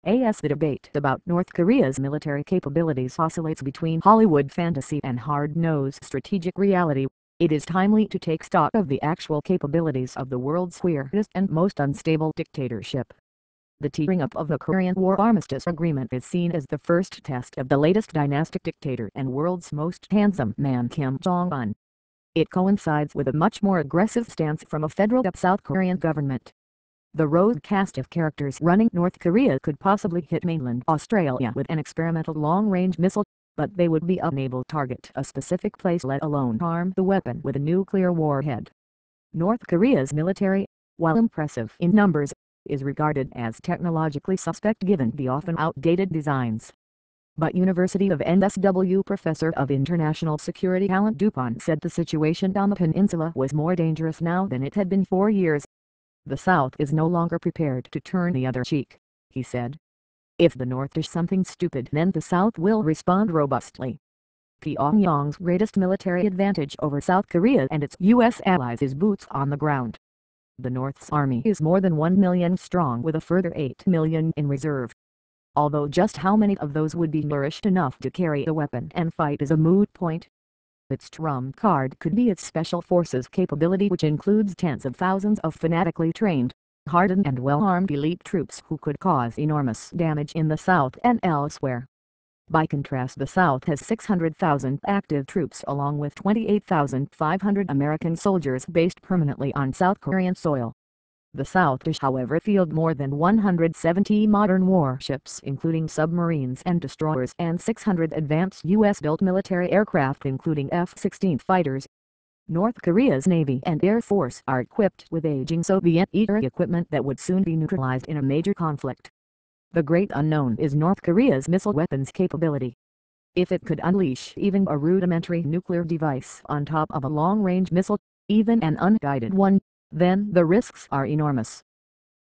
As the debate about North Korea's military capabilities oscillates between Hollywood fantasy and hard-nosed strategic reality, it is timely to take stock of the actual capabilities of the world's weirdest and most unstable dictatorship. The tearing up of the Korean War Armistice Agreement is seen as the first test of the latest dynastic dictator and world's most handsome man, Kim Jong-un. It coincides with a much more aggressive stance from a federal South Korean government. The rogue cast of characters running North Korea could possibly hit mainland Australia with an experimental long-range missile, but they would be unable to target a specific place, let alone harm the weapon with a nuclear warhead. North Korea's military, while impressive in numbers, is regarded as technologically suspect given the often outdated designs. But University of NSW Professor of International Security Alan Dupont said the situation on the peninsula was more dangerous now than it had been for years. The South is no longer prepared to turn the other cheek, he said. If the North does something stupid, then the South will respond robustly. Pyongyang's greatest military advantage over South Korea and its U.S. allies is boots on the ground. The North's army is more than 1 million strong with a further 8 million in reserve. Although just how many of those would be nourished enough to carry a weapon and fight is a moot point. Its trump card could be its special forces capability, which includes tens of thousands of fanatically trained, hardened and well-armed elite troops who could cause enormous damage in the South and elsewhere. By contrast, the South has 600,000 active troops along with 28,500 American soldiers based permanently on South Korean soil. The South does, however, field more than 170 modern warships including submarines and destroyers and 600 advanced U.S.-built military aircraft including F-16 fighters. North Korea's Navy and Air Force are equipped with aging Soviet-era equipment that would soon be neutralized in a major conflict. The great unknown is North Korea's missile weapons capability. If it could unleash even a rudimentary nuclear device on top of a long-range missile, even an unguided one, then the risks are enormous.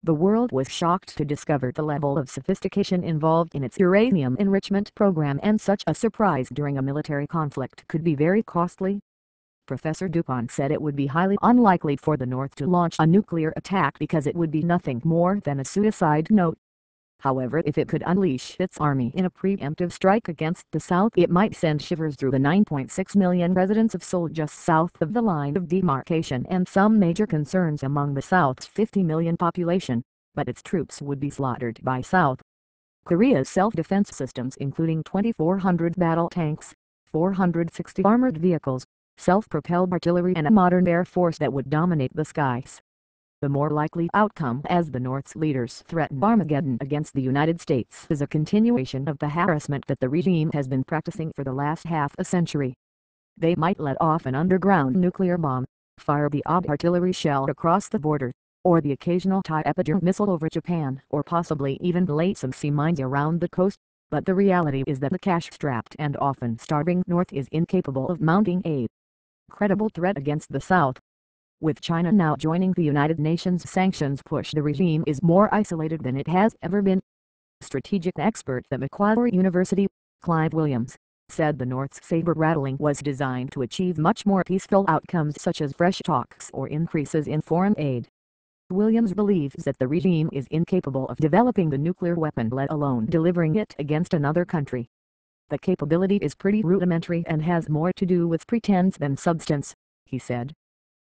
The world was shocked to discover the level of sophistication involved in its uranium enrichment program, and such a surprise during a military conflict could be very costly. Professor Dupont said it would be highly unlikely for the North to launch a nuclear attack because it would be nothing more than a suicide note. However, if it could unleash its army in a preemptive strike against the South, it might send shivers through the 9.6 million residents of Seoul just south of the line of demarcation and some major concerns among the South's 50 million population, but its troops would be slaughtered by South Korea's self-defense systems including 2,400 battle tanks, 460 armored vehicles, self-propelled artillery and a modern air force that would dominate the skies. The more likely outcome, as the North's leaders threaten Armageddon against the United States, is a continuation of the harassment that the regime has been practicing for the last half a century. They might let off an underground nuclear bomb, fire the odd artillery shell across the border, or the occasional Type-Epider missile over Japan, or possibly even lay some sea mines around the coast, but the reality is that the cash-strapped and often starving North is incapable of mounting a credible threat against the South. With China now joining the United Nations sanctions push, the regime is more isolated than it has ever been. Strategic expert at Macquarie University, Clive Williams, said the North's saber-rattling was designed to achieve much more peaceful outcomes such as fresh talks or increases in foreign aid. Williams believes that the regime is incapable of developing the nuclear weapon, let alone delivering it against another country. The capability is pretty rudimentary and has more to do with pretense than substance, he said.